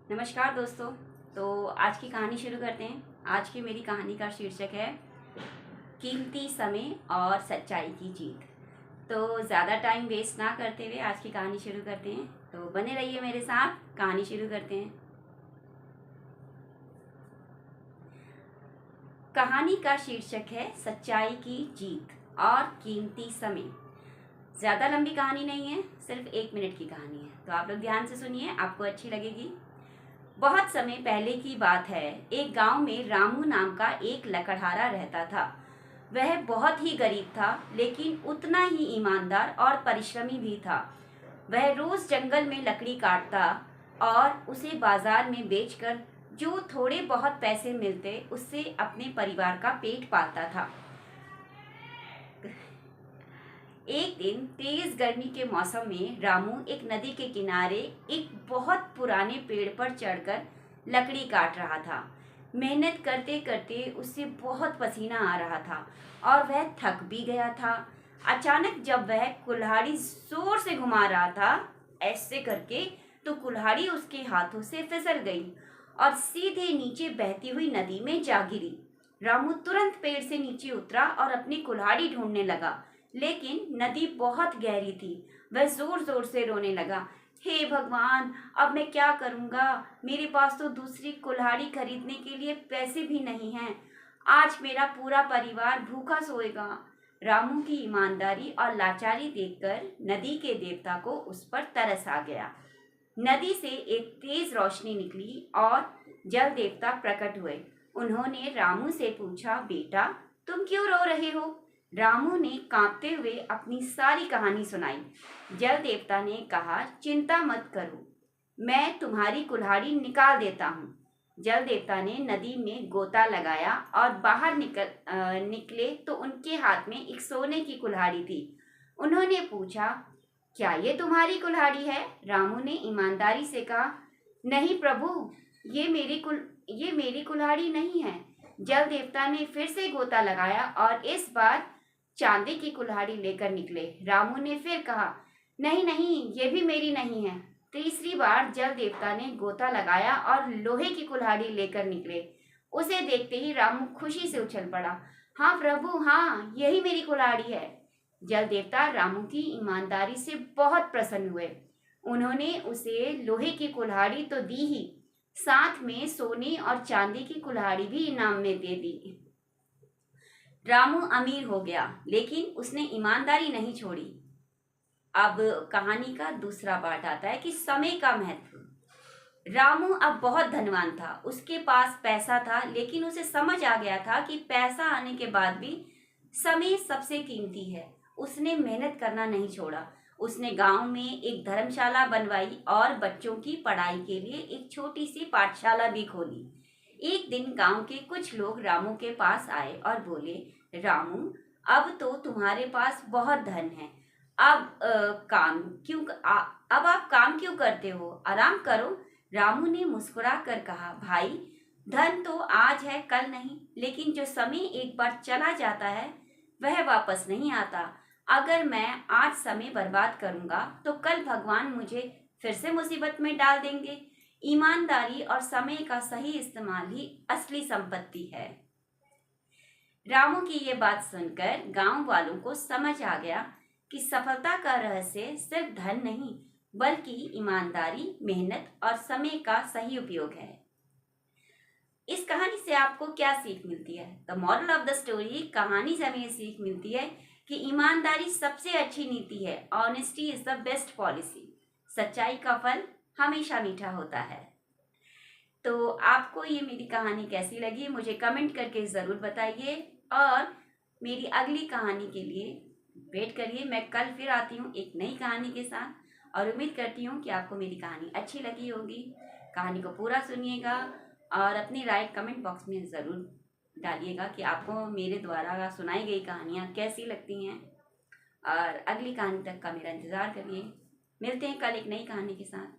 नमस्कार दोस्तों। तो आज की कहानी शुरू करते हैं। आज की मेरी कहानी का शीर्षक है कीमती समय और सच्चाई की जीत। तो ज़्यादा टाइम वेस्ट ना करते हुए आज की कहानी शुरू करते हैं। तो बने रहिए मेरे साथ, कहानी शुरू करते हैं। कहानी का शीर्षक है सच्चाई की जीत और कीमती समय। ज़्यादा लंबी कहानी नहीं है, सिर्फ 1 मिनट की कहानी है। तो आप लोग ध्यान से सुनिए, आपको अच्छी लगेगी। बहुत समय पहले की बात है। एक गांव में रामू नाम का एक लकड़हारा रहता था। वह बहुत ही गरीब था, लेकिन उतना ही ईमानदार और परिश्रमी भी था। वह रोज जंगल में लकड़ी काटता और उसे बाजार में बेचकर जो थोड़े बहुत पैसे मिलते उससे अपने परिवार का पेट पालता था। एक दिन तेज गर्मी के मौसम में रामू एक नदी के किनारे एक बहुत पुराने पेड़ पर चढ़कर लकड़ी काट रहा था। मेहनत करते करते उससे बहुत पसीना आ रहा था और वह थक भी गया था। अचानक जब वह कुल्हाड़ी जोर से घुमा रहा था ऐसे करके, तो कुल्हाड़ी उसके हाथों से फिसल गई और सीधे नीचे बहती हुई नदी में जा गिरी। रामू तुरंत पेड़ से नीचे उतरा और अपनी कुल्हाड़ी ढूंढने लगा, लेकिन नदी बहुत गहरी थी। वह जोर जोर से रोने लगा, हे भगवान, अब मैं क्या करूंगा? मेरे पास तो दूसरी कुल्हाड़ी खरीदने के लिए पैसे भी नहीं हैं। आज मेरा पूरा परिवार भूखा सोएगा। रामू की ईमानदारी और लाचारी देखकर नदी के देवता को उस पर तरस आ गया। नदी से एक तेज रोशनी निकली और जल देवता प्रकट हुए। उन्होंने रामू से पूछा, बेटा, तुम क्यों रो रहे हो? रामू ने कांपते हुए अपनी सारी कहानी सुनाई। जल देवता ने कहा, चिंता मत करो, मैं तुम्हारी कुल्हाड़ी निकाल देता हूँ। जल देवता ने नदी में गोता लगाया और बाहर निकले तो उनके हाथ में एक सोने की कुल्हाड़ी थी। उन्होंने पूछा, क्या ये तुम्हारी कुल्हाड़ी है? रामू ने ईमानदारी से कहा, नहीं प्रभु, ये मेरी कुल्हाड़ी नहीं है। जल देवता ने फिर से गोता लगाया और इस बार चांदी की कुल्हाड़ी लेकर निकले। रामू ने फिर कहा, नहीं नहीं, ये भी मेरी नहीं है। तीसरी बार जल देवता ने गोता लगाया और लोहे की कुल्हाड़ी लेकर निकले। उसे देखते ही रामू खुशी से उछल पड़ा, हाँ प्रभु, हाँ, यही मेरी कुल्हाड़ी है। जल देवता रामू की ईमानदारी से बहुत प्रसन्न हुए। उन्होंने उसे लोहे की कुल्हाड़ी तो दी ही, साथ में सोने और चांदी की कुल्हाड़ी भी इनाम में दे दी। रामू अमीर हो गया, लेकिन उसने ईमानदारी नहीं छोड़ी। अब कहानी का दूसरा पार्ट आता है कि समय का महत्व। रामू अब बहुत धनवान था, उसके पास पैसा था, लेकिन उसे समझ आ गया था कि पैसा आने के बाद भी समय सबसे कीमती है। उसने मेहनत करना नहीं छोड़ा। उसने गांव में एक धर्मशाला बनवाई और बच्चों की पढ़ाई के लिए एक छोटी सी पाठशाला भी खोली। एक दिन गांव के कुछ लोग रामू के पास आए और बोले, रामू, अब तो तुम्हारे पास बहुत धन है। अब अब आप काम क्यों करते हो? आराम करो। रामू ने मुस्कुरा कर कहा, भाई, धन तो आज है कल नहीं, लेकिन जो समय एक बार चला जाता है वह वापस नहीं आता। अगर मैं आज समय बर्बाद करूंगा तो कल भगवान मुझे फिर से मुसीबत में डाल देंगे। ईमानदारी और समय का सही इस्तेमाल ही असली संपत्ति है। रामू की ये बात सुनकर गांव वालों को समझ आ गया कि सफलता का रहस्य सिर्फ धन नहीं, बल्कि ईमानदारी, मेहनत और समय का सही उपयोग है। इस कहानी से आपको क्या सीख मिलती है? The moral of the story, कहानी से हमें सीख मिलती है कि ईमानदारी सबसे अच्छी नीति है। Honesty is the best policy. सच्चाई का फल हमेशा मीठा होता है। तो आपको ये मेरी कहानी कैसी लगी मुझे कमेंट करके ज़रूर बताइए, और मेरी अगली कहानी के लिए वेट करिए। मैं कल फिर आती हूँ एक नई कहानी के साथ, और उम्मीद करती हूँ कि आपको मेरी कहानी अच्छी लगी होगी। कहानी को पूरा सुनिएगा और अपनी राय कमेंट बॉक्स में ज़रूर डालिएगा कि आपको मेरे द्वारा सुनाई गई कहानियाँ कैसी लगती हैं। और अगली कहानी तक का मेरा इंतज़ार करिए। मिलते हैं कल एक नई कहानी के साथ।